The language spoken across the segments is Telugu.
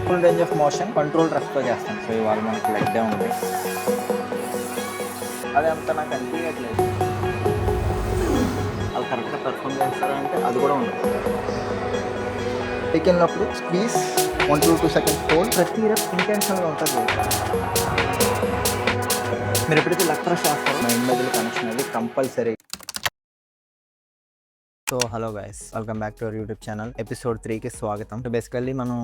Full range of motion control రెస్ట్తో చేస్తాను. సో ఇవాళ మనకి లెగ్ డే ఉంది. అదే అంత నాకు అనిపించట్లేదు. అది కరెక్ట్గా పెర్ఫామ్ చేస్తారంటే అది కూడా ఉండదు. వెళ్ళినప్పుడు స్క్వీజ్ 1 to 2 seconds హోల్డ్. ప్రతి రెప్ ఇంటెన్షన్గా ఉంటుంది. మీరు ఎప్పుడైతే లెగ్ ప్రెస్ చేస్తారో మైండ్ మధ్యలో కనెక్షన్ అది compulsory. So hello guys, welcome back to our YouTube channel. Episode 3కి స్వాగతం. సో బేసికల్లీ మనం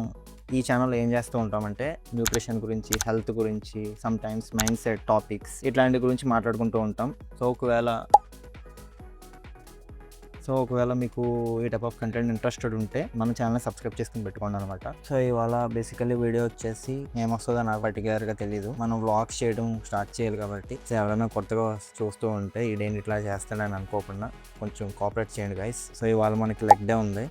ఈ ఛానల్లో ఏం చేస్తూ ఉంటామంటే న్యూట్రిషన్ గురించి, హెల్త్ గురించి, some times mind set topics ఇట్లాంటి గురించి మాట్లాడుకుంటూ ఉంటాం. సో ఒకవేళ మీకు ఈ టైప్ ఆఫ్ కంటెంట్ ఇంట్రెస్టెడ్ ఉంటే మన ఛానల్ సబ్స్క్రైబ్ చేసుకుని పెట్టుకోండి అనమాట. సో ఇవాళ బేసికల్లీ వీడియో వచ్చేసి ఏమొస్తుందో నాకు పర్టికులర్గా తెలియదు. మనం వ్లాగ్స్ చేయడం స్టార్ట్ చేయాలి కాబట్టి సో ఎవరైనా కొత్తగా చూస్తూ ఉంటే ఇదేంటి ఇట్లా చేస్తాడని అనుకోకుండా కొంచెం కోఆపరేట్ చేయండి గైస్. సో ఇవాళ మనకి లెగ్ డే ఉంది.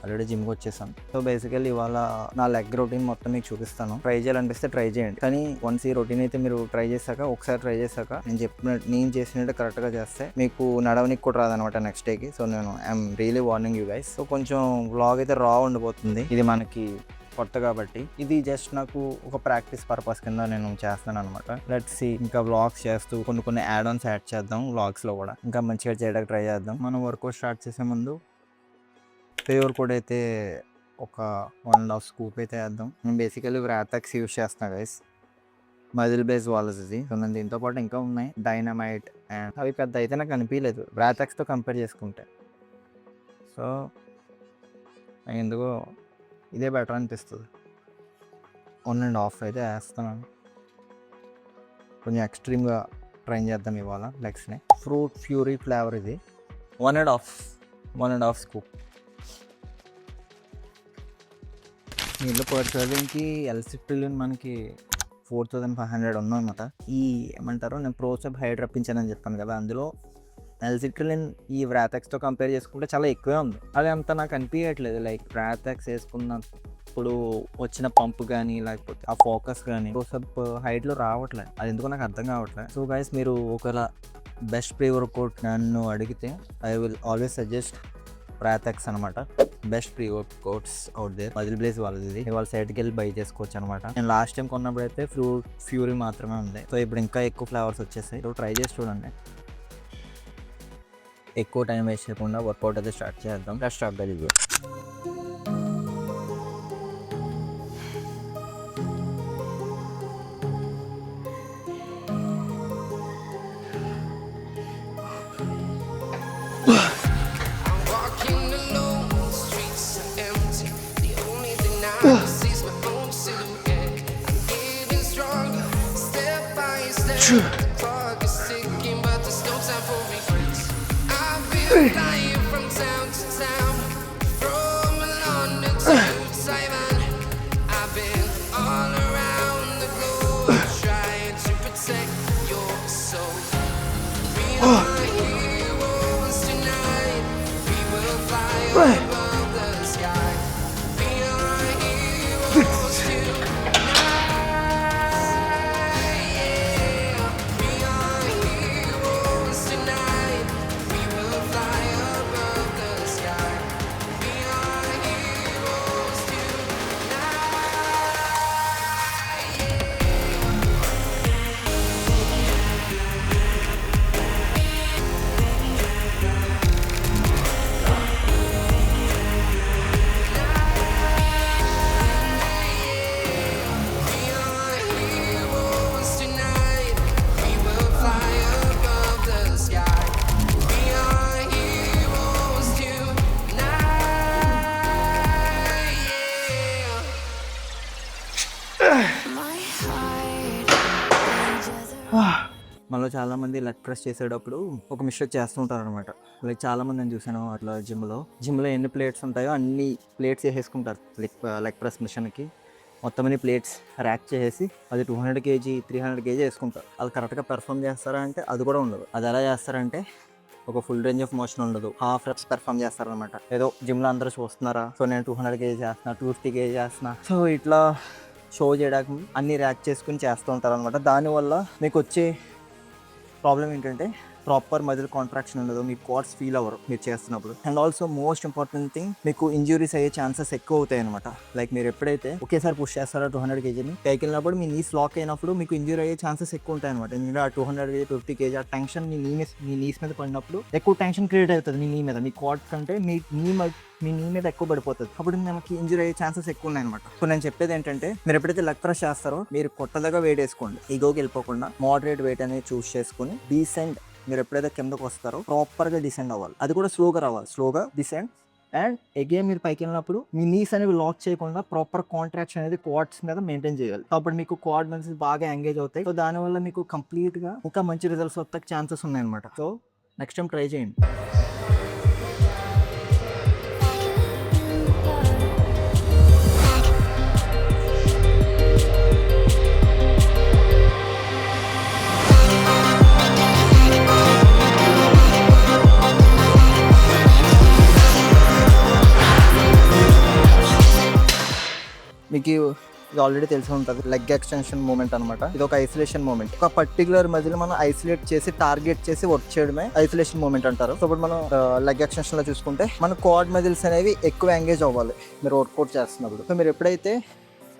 ఆల్రెడీ జిమ్కి వచ్చేసాను. సో బేసికల్లీ ఇవాళ నా లెగ్ రొటీన్ మొత్తం మీకు చూపిస్తాను. ట్రై చేయాలనిపిస్తే ట్రై చేయండి. కానీ వన్స్ ఈ రొటీన్ అయితే మీరు ఒకసారి ట్రై చేశాక నేను చేసినట్టు కరెక్ట్గా చేస్తే మీకు నడవనికి కూడా రాదనమాట నెక్స్ట్ డేకి. సో నేను I'm really warning you guys. So కొంచెం వ్లాగ్ అయితే రా ఉండిపోతుంది. ఇది మనకి కొత్త కాబట్టి ఇది జస్ట్ నాకు ఒక ప్రాక్టీస్ పర్పస్ కింద నేను చేస్తాను అనమాట. లెట్స్ సీ, ఇంకా వ్లాగ్స్ చేస్తూ కొన్ని యాడ్ ఆన్స్ యాడ్ చేద్దాం. వ్లాగ్స్లో కూడా ఇంకా మంచిగా చేయడానికి ట్రై చేద్దాం. మనం వర్కౌట్ స్టార్ట్ చేసే ముందు ఫేవర్ కూడా అయితే ఒక 1.5 స్కూప్ అయితే వేద్దాం. నేను బేసికలీ వ్రాథెక్స్ యూస్ చేస్తున్నాను గైస్, మజిల్ బేస్ వాల్స్ ఇది. సో నేను దీంతో పాటు ఇంకా ఉన్నాయి డైనమైట్ అండ్ అవి పెద్ద అయితే నాకు అనిపించలేదు వ్రాథెక్స్తో కంపేర్ చేసుకుంటే. సో ఎందుకో ఇదే బెటర్ అనిపిస్తుంది. 1.5 అయితే వేస్తున్నాను. కొంచెం ఎక్స్ట్రీమ్గా ట్రైన్ చేద్దాం ఇవాళ లెగ్స్ని. ఫ్రూట్ ఫ్యూరీ ఫ్లేవర్ ఇది. 1.5 స్కూప్. నీళ్ళు పర్చర్లింగ్కి ఎల్సిట్రిలిన్ మనకి 4,500 ఉందన్నమాట. ఈ ఏమంటారు, నేను ప్రోసెప్ హైడ్ రప్పించానని చెప్పాను కదా, అందులో ఎల్సిట్రిలిన్ ఈ వ్రాథెక్స్తో కంపేర్ చేసుకుంటే చాలా ఎక్కువే ఉంది. అది అంత నాకు అనిపించట్లేదు. లైక్ వ్రాథెక్స్ వేసుకున్నప్పుడు వచ్చిన పంప్ కానీ లేకపోతే ఆ ఫోకస్ కానీ ప్రోసెప్ హైడ్లో రావట్లేదు. అది ఎందుకో నాకు అర్థం కావట్లేదు. సో గైస్, మీరు ఒకవేళ బెస్ట్ ప్రీ వర్కౌట్ నన్ను అడిగితే ఐ విల్ ఆల్వేస్ సజెస్ట్ వ్రాథెక్స్ అనమాట. Best pre workouts out there. MuscleBlaze వాళ్ళది. ఇవాళ సైడ్కి వెళ్ళి బై చేసుకోవచ్చు అనమాట. నేను లాస్ట్ టైం కొన్నప్పుడు అయితే ఫ్యూరీ మాత్రమే ఉంది. సో ఇప్పుడు ఇంకా ఎక్కువ ఫ్లేవర్స్ వచ్చేసాయి. సో ట్రై చేసి చూడండి. ఎక్కువ టైం వేస్ట్ చేయకుండా వర్కౌట్ అయితే స్టార్ట్ చేద్దాం. Start the review. మనలో చాలామంది లెగ్ ప్రెస్ చేసేటప్పుడు ఒక మిస్టేక్ చేస్తూ ఉంటారు అనమాట. లైక్ చాలామంది నేను చూసాను అట్లా జిమ్లో ఎన్ని ప్లేట్స్ ఉంటాయో అన్ని ప్లేట్స్ వేసేసుకుంటారు లెగ్ ప్రెస్ మిషన్కి. మొత్తం అన్ని ప్లేట్స్ ర్యాక్ చేసేసి అది 200 kg 300 kg వేసుకుంటారు. అది కరెక్ట్గా పెర్ఫామ్ చేస్తారా అంటే అది కూడా ఉండదు. అది ఎలా చేస్తారంటే ఒక ఫుల్ రేంజ్ ఆఫ్ మోషన్ ఉండదు, హాఫ్ రెప్స్ పెర్ఫామ్ చేస్తారనమాట. ఏదో జిమ్లో అందరూ చూస్తున్నారా, సో నేను 200 kg చేస్తున్నా, 250 kg చేస్తున్నా, సో ఇట్లా షో చేయడానికి అన్ని ర్యాక్ చేసుకుని చేస్తూ ఉంటారు అనమాట. దానివల్ల మీకు వచ్చే ప్రాబ్లం ఏంటంటే ప్రాపర్ మజిల్ కాంట్రాక్షన్ ఉండదు, మీకు క్వాడ్స్ ఫీల్ అవ్వరు మీరు చేస్తున్నప్పుడు. And also most important thing, మీకు ఇంజురీస్ అయ్యే ఛాన్సెస్ ఎక్కువ అవుతాయి అనమాట. లైక్ మీరు ఎప్పుడైతే ఒకేసారి పుష్ చేస్తారో 200 kgని పైకి వెళ్ళినప్పుడు మీ నీస్ లాక్ అయినప్పుడు మీకు ఇంజురీ అయ్యే ఛాన్సెస్ ఎక్కువ ఉంటాయి అనమాట. ఎందుకంటే ఆ 200 kg 50 kg ఆ టెన్షన్ మీ నీస్ మీద పడినప్పుడు ఎక్కువ టెన్షన్ క్రియేట్ అవుతుంది మీ నీ మీద. మీ క్వాడ్ కంటే మీ నీ మీద ఎక్కువ పడిపోతుంది. అప్పుడు మనకి ఇంజురీ అయ్యే ఛాన్సెస్ ఎక్కువ ఉన్నాయి అనమాట. సో నేను చెప్పేది ఏంటంటే, మీరు ఎప్పుడైతే లెగ్ ప్రెస్ చేస్తారో మీరు కొత్తగా వెయిట్ వేసుకోండి, ఈగోకి వెళ్ళిపోకుండా మోడరేట్ వెయిట్ అనేది చూస్ చేసుకుని డీసెంట్. మీరు ఎప్పుడైతే కిందకు వస్తారో ప్రాపర్గా డిసెండ్ అవ్వాలి, అది కూడా స్లోగా రావాలి, స్లోగా డిసెండ్. అండ్ అగైన్ మీరు పైకి వెళ్ళినప్పుడు మీ నీస్ అనేవి లాక్ చేయకుండా ప్రాపర్ కాంట్రాక్షన్ అనేది క్వాడ్స్ మీద మెయింటైన్ చేయాలి. అప్పుడు మీకు క్వాడ్ మజిల్స్ బాగా ఎంగేజ్ అవుతాయి. సో దానివల్ల మీకు కంప్లీట్గా ఇంకా మంచి రిజల్ట్స్ వస్తే ఛాన్సెస్ ఉన్నాయన్నమాట. సో నెక్స్ట్ టైం ట్రై చేయండి. మీకు ఇది ఆల్రెడీ తెలిసి ఉంటుంది, లెగ్ ఎక్స్టెన్షన్ మూమెంట్ అనమాట. ఇది ఒక ఐసోలేషన్ మూమెంట్. ఒక పర్టికులర్ మజిల్ మనం ఐసోలేట్ చేసి టార్గెట్ చేసి వర్క్ చేయడమే ఐసోలేషన్ మూమెంట్ అంటారు. సో ఇప్పుడు మనం లెగ్ ఎక్స్టెన్షన్ లో చూసుకుంటే మన క్వాడ్ మజిల్స్ అనేవి ఎక్కువ ఎంగేజ్ అవ్వాలి మీరు వర్కౌట్ చేస్తున్నప్పుడు. సో మీరు ఎప్పుడైతే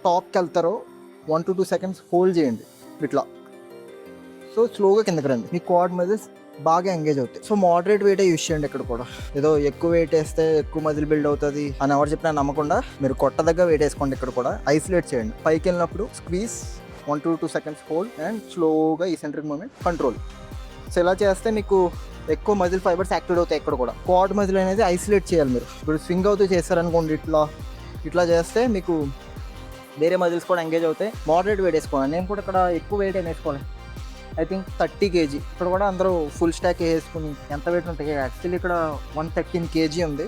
టాప్కి వెళ్తారో 1 to 2 seconds హోల్డ్ చేయండి ఇట్లా. సో స్లోగా కిందకి రండి, మీ క్వాడ్ మజిల్స్ బాగా ఎంగేజ్ అవుతాయి. సో మోడరేట్ వెయిట్ యూస్ చేయండి. ఇక్కడ కూడా ఏదో ఎక్కువ వెయిట్ వేస్తే ఎక్కువ మజిల్ బిల్డ్ అవుతుంది అని ఎవరు చెప్పినా నమ్మకుండా మీరు కొట్టదగ్గ వెయిట్ వేసుకోండి. ఇక్కడ కూడా ఐసోలేట్ చేయండి. పైకి వెళ్ళినప్పుడు squeeze 1 to 2 seconds hold and స్లోగా ఈ సెంట్రిక్ మూమెంట్ కంట్రోల్. సో ఇలా చేస్తే మీకు ఎక్కువ మజిల్ ఫైబర్స్ యాక్టివేట్ అవుతాయి. ఇక్కడ కూడా క్వాడ్ మజిల్ అనేది ఐసోలేట్ చేయాలి. మీరు ఇప్పుడు స్వింగ్ అవుతూ చేస్తారనుకోండి, ఇట్లా చేస్తే మీకు వేరే మజిల్స్ కూడా ఎంగేజ్ అవుతాయి. మోడరేట్ వెయిట్ వేసుకోవాలి. నేను కూడా ఇక్కడ ఎక్కువ వెయిట్ ఏం వేసుకోవాలి, ఐ థింక్ 30 kg. ఇక్కడ కూడా అందరూ ఫుల్ స్టాక్ వేసుకుని ఎంత వెయిట్ ఉంటాయి. యాక్చువల్లీ ఇక్కడ 113 kg ఉంది.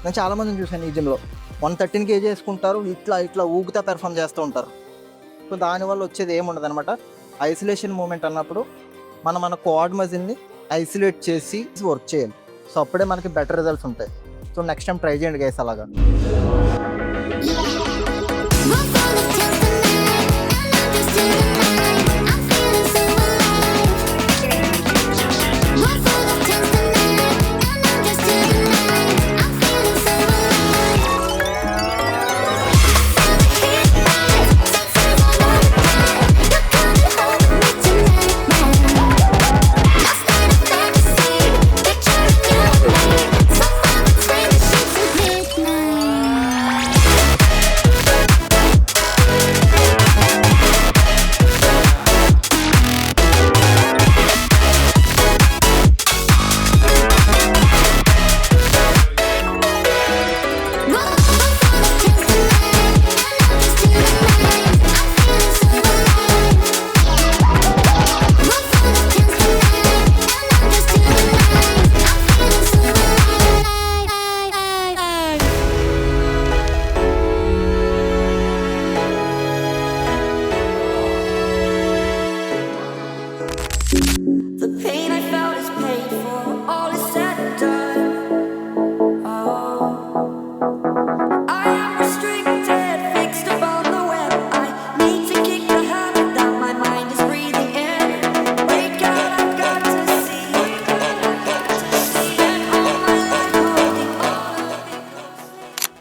నేను చాలామందిని చూసాను ఈ జిమ్లో 113 kg వేసుకుంటారు, ఇట్లా ఊగుతా పెర్ఫామ్ చేస్తూ ఉంటారు. సో దానివల్ల వచ్చేది ఏముండదు అనమాట. ఐసోలేషన్ మూమెంట్ అన్నప్పుడు మన క్వాడ్ మజిల్ని ఐసోలేట్ చేసి వర్క్ చేయాలి. సో అప్పుడే మనకి బెటర్ రిజల్ట్స్ ఉంటాయి. సో నెక్స్ట్ టైం ట్రై చేయండి గైస్ అలాగా.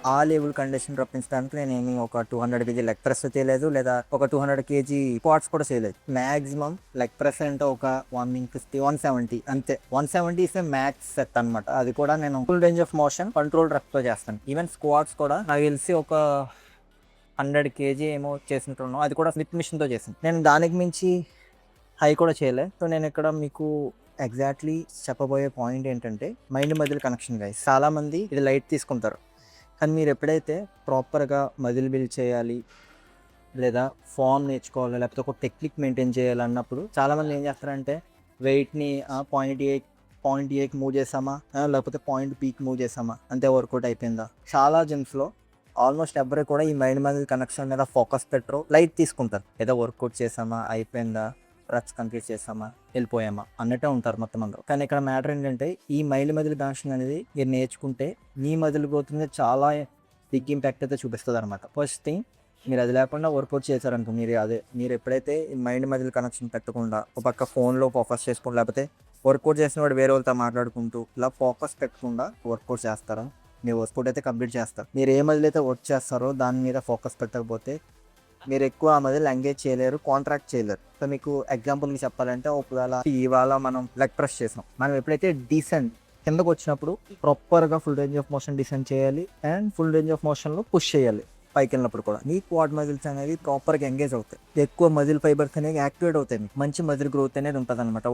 ఆ లెవెల్ కండిషన్ రప్పించడానికి నేను ఏమి ఒక 200 kg లెగ్ ప్రెస్ చేయలేదు, లేదా ఒక 200 kg స్క్వాట్స్ కూడా చేయలేదు. మాక్సిమం లెగ్ ప్రెస్ అంటే ఒక 150 170 అంతే. 170 ఇస్ మ్యాక్స్ సెట్ అనమాట. అది కూడా నేను full range of motion control రెప్తో చేస్తాను. ఈవెన్ స్క్వాట్స్ కూడా నాకు తెలిసి ఒక 100 kg ఏమో చేసినట్టున్నాను, అది కూడా స్మిత్ మిషన్తో చేసాను. నేను దానికి మించి హై కూడా చేయలే. సో నేను ఇక్కడ మీకు ఎగ్జాక్ట్లీ చెప్పబోయే పాయింట్ ఏంటంటే మైండ్ మజిల్ కనెక్షన్ గైస్. చాలామంది ఇది లైట్ తీసుకుంటారు, కానీ మీరు ఎప్పుడైతే ప్రాపర్గా మజిల్ బిల్డ్ చేయాలి, లేదా ఫామ్ నేర్చుకోవాలి, లేకపోతే ఒక టెక్నిక్ మెయింటైన్ చేయాలి అన్నప్పుడు చాలామంది ఏం చేస్తారంటే వెయిట్ని 0.8 మూవ్ చేసామా, లేకపోతే 0.Bకి మూవ్ చేసామా, అంతే వర్కౌట్ అయిపోయిందా. చాలా జిమ్స్లో ఆల్మోస్ట్ ఎవరు కూడా ఈ మైండ్ మజిల్ కనెక్షన్ మీద ఫోకస్ పెట్టరు, లైట్ తీసుకుంటారు. ఏదో వర్కౌట్ చేసామా, అయిపోయిందా, రెప్స్ కంప్లీట్ చేసామా, వెళ్ళిపోయామా అన్నట్టే ఉంటారు మొత్తం అందరూ. కానీ ఇక్కడ మ్యాటర్ ఏంటంటే ఈ మైండ్ మజిల్ కనెక్షన్ అనేది మీరు నేర్చుకుంటే మీ మజిల్ గ్రోత్ మీద చాలా బిగ్ ఇంపాక్ట్ అయితే చూపిస్తుంది అనమాట. ఫస్ట్ థింగ్, మీరు అది లేకుండా వర్కౌట్ చేశారనుకో, మీరు ఎప్పుడైతే ఈ మైండ్ మజిల్ కనెక్షన్ పెట్టకుండా ఒక పక్క ఫోన్లో ఫోకస్ చేసుకోండి, లేకపోతే వర్కౌట్ చేసిన వాడు వేరే వాళ్ళతో మాట్లాడుకుంటూ ఇలా ఫోకస్ పెట్టకుండా వర్కౌట్ చేస్తారా? మీరు వర్కౌట్ అయితే కంప్లీట్ చేస్తారు. మీరు ఏ మజిల్ అయితే వర్క్ చేస్తారో దాని మీద ఫోకస్ పెట్టకపోతే మీరు ఎక్కువ ఆ మజిల్ ఎంగేజ్ చేయలేరు, కాంట్రాక్ట్ చేయలేరు. సో మీకు ఎగ్జాంపుల్కి చెప్పాలంటే ఒకవేళ ఇవాళ మనం లెగ్ ప్రెస్ చేసాం, మనం ఎప్పుడైతే డీసెంట్ కిందకు వచ్చినప్పుడు ప్రాపర్గా full range of motion descend చేయాలి అండ్ ఫుల్ రేంజ్ ఆఫ్ మోషన్లో పుష్ చేయాలి. పైకి వెళ్ళినప్పుడు కూడా మీ క్వాడ్ మజిల్స్ అనేది ప్రాపర్గా ఎంగేజ్ అవుతాయి, ఎక్కువ మజిల్ ఫైబర్స్ అనేవి యాక్టివేట్ అవుతాయి, మీకు మంచి మజిల్ గ్రోత్ అనేది ఉంటుంది అనమాట.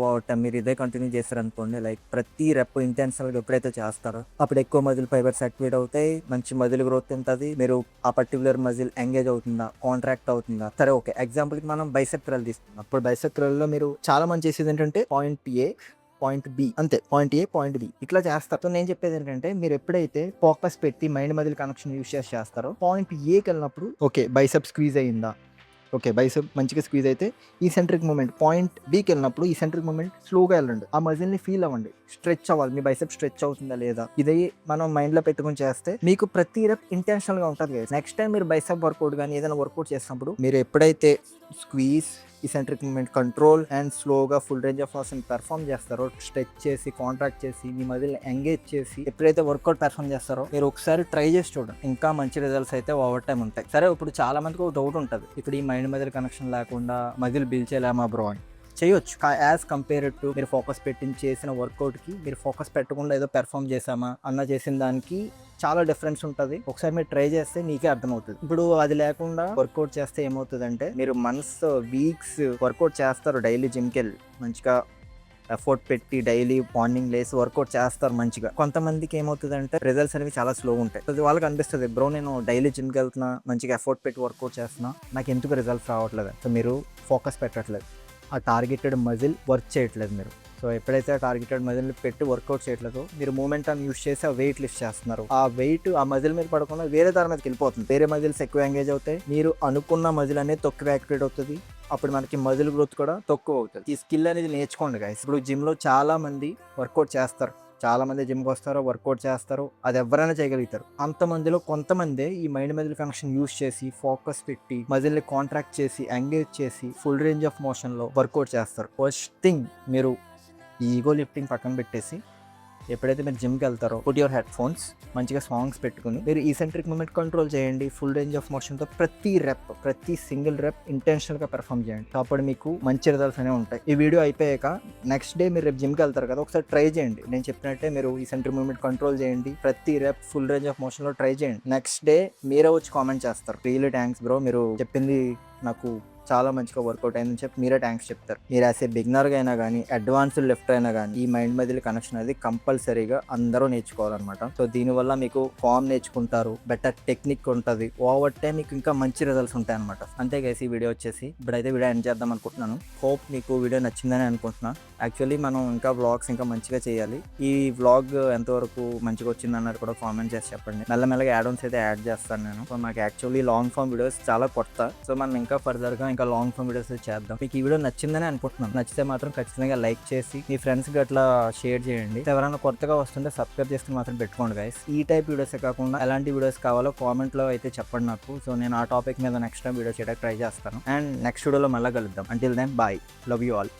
మీరు ఇదే కంటిన్యూ చేస్తారనుకోండి, లైక్ ప్రతి రెప్ ఇంటెన్షనల్గా ఎప్పుడైతే చేస్తారో అప్పుడు ఎక్కువ మజిల్ ఫైబర్స్ యాక్టివేట్ అవుతాయి, మంచి మజిల్ గ్రోత్ ఉంటుంది. మీరు ఆ పర్టికులర్ మజిల్ ఎంగేజ్ అవుతుందా, కాంట్రాక్ట్ అవుతుందా? సరే ఓకే, ఎగ్జాంపుల్కి మనం బైసెప్ కర్ల్ తీసుకుందాం. అప్పుడు బైసెప్ కర్ల్లో మీరు చాలా మంది చేసేది ఏంటంటే పాయింట్ ఏ పాయింట్ బి, అంతే, పాయింట్ ఏ పాయింట్ బి ఇట్లా చేస్తారు. సో నేను చెప్పేది ఏంటంటే మీరు ఎప్పుడైతే ఫోకస్ పెట్టి మైండ్ మజిల్ కనెక్షన్ యూస్ చేస్తారో పాయింట్ ఏకి వెళ్ళినప్పుడు ఓకే బైసెప్ స్క్వీజ్ అయ్యిందా, ఓకే బైసెప్ మంచిగా స్క్వీజ్ అయితే ఈ సెంట్రిక్ మూమెంట్ పాయింట్ బికి వెళ్ళినప్పుడు ఈ సెంట్రిక్ మూమెంట్ స్లోగా వెళ్ళండి, ఆ మజిల్ని ఫీల్ అవ్వండి, స్ట్రెచ్ అవ్వాలి, మీ బైసెప్ స్ట్రెచ్ అవుతుందా లేదా. ఇదే మనం మైండ్లో పెట్టుకుని చేస్తే మీకు ప్రతి రెప్ ఇంటెన్షనల్గా ఉంటుంది. నెక్స్ట్ టైం మీరు బైసెప్ వర్కౌట్ కానీ ఏదైనా వర్కౌట్ చేసినప్పుడు మీరు ఎప్పుడైతే స్క్వీజ్, ఈ సెంట్రిక్ మూమెంట్ కంట్రోల్ అండ్ స్లోగా full range of motion perform చేస్తారో, స్ట్రెచ్ చేసి కాంట్రాక్ట్ చేసి మీ మజిల్ని ఎంగేజ్ చేసి ఎప్పుడైతే వర్కౌట్ పెర్ఫామ్ చేస్తారో మీరు ఒకసారి ట్రై చేసి చూడండి, ఇంకా మంచి రిజల్ట్స్ అయితే ఓవర్ టైం ఉంటాయి. సరే ఇప్పుడు చాలా మందికి ఒక డౌట్ ఉంటుంది, ఇప్పుడు ఈ మైండ్ మజిల్ కనెక్షన్ లేకుండా మజిల్ బిల్డ్ చేయలేమా బ్రో అని. చేయొచ్చు, యాజ్ కంపేర్ టు మీరు ఫోకస్ పెట్టి చేసిన వర్కౌట్కి మీరు ఫోకస్ పెట్టకుండా ఏదో పెర్ఫామ్ చేసామా అన్న చేసిన దానికి చాలా డిఫరెన్స్ ఉంటుంది. ఒకసారి మీరు ట్రై చేస్తే నీకే అర్థమవుతుంది. ఇప్పుడు అది లేకుండా వర్కౌట్ చేస్తే ఏమవుతుందంటే మీరు వీక్స్ వర్కౌట్ చేస్తారు, డైలీ జిమ్కి వెళ్ళి మంచిగా ఎఫర్ట్ పెట్టి డైలీ మార్నింగ్ లేసి వర్కౌట్ చేస్తారు మంచిగా. కొంతమందికి ఏమవుతుందంటే రిజల్ట్స్ అనేవి చాలా స్లో ఉంటాయి. అది వాళ్ళకి అనిపిస్తుంది, బ్రో నేను డైలీ జిమ్కి వెళ్తున్నా, మంచిగా ఎఫర్ట్ పెట్టి వర్కౌట్ చేస్తున్నా, నాకు ఎందుకు రిజల్ట్స్ రావట్లేదు. సో మీరు ఫోకస్ పెట్టట్లేదు, ఆ టార్గెటెడ్ మజిల్ వర్క్ చేయట్లేదు మీరు. సో ఎప్పుడైతే ఆ టార్గెటెడ్ మజిల్ పెట్టి వర్కౌట్ చేయట్లేదో మీరు మూమెంట్ అని యూస్ చేసి ఆ వెయిట్ లిఫ్ట్ చేస్తున్నారు, ఆ వెయిట్ ఆ మజిల్ మీద పడకుండా వేరే దాని మీదకి వెళ్ళిపోతుంది, వేరే మజిల్స్ ఎక్కువ ఎంగేజ్ అవుతాయి, మీరు అనుకున్న మజిల్ అనేది తక్కువ యాక్టివేట్ అవుతుంది, అప్పుడు మనకి మజిల్ గ్రోత్ కూడా తక్కువ అవుతుంది. ఈ స్కిల్ అనేది నేర్చుకోండి గైస్. ఇప్పుడు జిమ్లో చాలా మంది వర్కౌట్ చేస్తారు, చాలా మంది జిమ్కి వస్తారు, వర్కౌట్ చేస్తారు, అది ఎవరైనా చేయగలుగుతారు. అంతమందిలో కొంతమంది ఈ మైండ్ మజిల్ కనెక్షన్ యూస్ చేసి ఫోకస్ పెట్టి మజిల్ని కాంట్రాక్ట్ చేసి ఎంగేజ్ చేసి ఫుల్ రేంజ్ ఆఫ్ మోషన్లో వర్కౌట్ చేస్తారు. ఫస్ట్ థింగ్ మీరు ఈగో లిఫ్టింగ్ పక్కన పెట్టేసి ఎప్పుడైతే మీరు జిమ్కి వెళ్తారో పుట్ యువర్ హెడ్ ఫోన్స్, మంచిగా సాంగ్స్ పెట్టుకుని మీరు ఈ సెంట్రిక్ మూమెంట్ కంట్రోల్ చేయండి, ఫుల్ రేంజ్ ఆఫ్ మోషన్తో ప్రతి సింగిల్ రెప్ ఇంటెన్షనల్గా పెర్ఫామ్ చేయండి. అప్పుడు మీకు మంచి రిజల్ట్స్ అనేవి ఉంటాయి. ఈ వీడియో అయిపోయాక నెక్స్ట్ డే మీరు రేపు జిమ్కి వెళ్తారు కదా, ఒకసారి ట్రై చేయండి. నేను చెప్పినట్టే మీరు ఈ సెంట్రిక్ మూమెంట్ కంట్రోల్ చేయండి, ప్రతి రెప్ ఫుల్ రేంజ్ ఆఫ్ మోషన్లో ట్రై చేయండి. నెక్స్ట్ డే మీరే వచ్చి కామెంట్ చేస్తారు, రియల్లీ థ్యాంక్స్ బ్రో, మీరు చెప్పింది నాకు చాలా మంచిగా వర్కౌట్ అయిందని చెప్పి మీరే థ్యాంక్స్ చెప్తారు. మీరు యాజ్ ఏ బిగినర్గా అయినా కానీ అడ్వాన్స్డ్ లెఫ్ట్ అయినా కానీ ఈ మైండ్ మజిల్ కనెక్షన్ అనేది కంపల్సరీగా అందరూ నేర్చుకోవాలన్నమాట. సో దీనివల్ల మీకు ఫామ్ నేర్చుకుంటారు, బెటర్ టెక్నిక్ ఉంటుంది, ఓవర్ టైం మీకు ఇంకా మంచి రిజల్ట్స్ ఉంటాయి అనమాట. అంతే గైస్, ఈ వీడియో వచ్చేసి ఇప్పుడైతే వీడియో ఎండ్ చేద్దాం అనుకుంటున్నాను. హోప్ మీకు వీడియో నచ్చిందని అనుకుంటున్నాను. యాక్చువల్లీ మనం ఇంకా వ్లాగ్స్ ఇంకా మంచిగా చేయాలి. ఈ వ్లాగ్ ఎంతవరకు మంచిగా వచ్చిందన్నది కూడా కామెంట్ చేసి చెప్పండి. మెల్లమెల్లగా యాడ్-ఆన్స్ అయితే యాడ్ చేస్తాను నేను. సో నాకు యాక్చువల్లీ లాంగ్ ఫామ్ వీడియోస్ చాలా కొత్త, సో మనం ఇంకా ఫర్దర్గా ఇంకా లాంగ్ ఫామ్ వీడియోస్ చేద్దాం. మీకు ఈ వీడియో నచ్చిందని అనుకుంటున్నాను. నచ్చితే మాత్రం ఖచ్చితంగా లైక్ చేసి మీ ఫ్రెండ్స్కి అట్లా షేర్ చేయండి. ఎవరైనా కొత్తగా వస్తుంటే సబ్స్క్రైబ్ చేసుకుని మాత్రం పెట్టుకోండి గైస్. ఈ టైప్ వీడియోసే కాకుండా ఎలాంటి వీడియోస్ కావాలో కామెంట్లో అయితే చెప్పండి నాకు. సో నేను ఆ టాపిక్ మీద నెక్స్ట్ టైం వీడియో చేయడానికి ట్రై చేస్తాను. అండ్ నెక్స్ట్ వీడియోలో మళ్ళీ కలుద్దాం. Until then bye, love you all.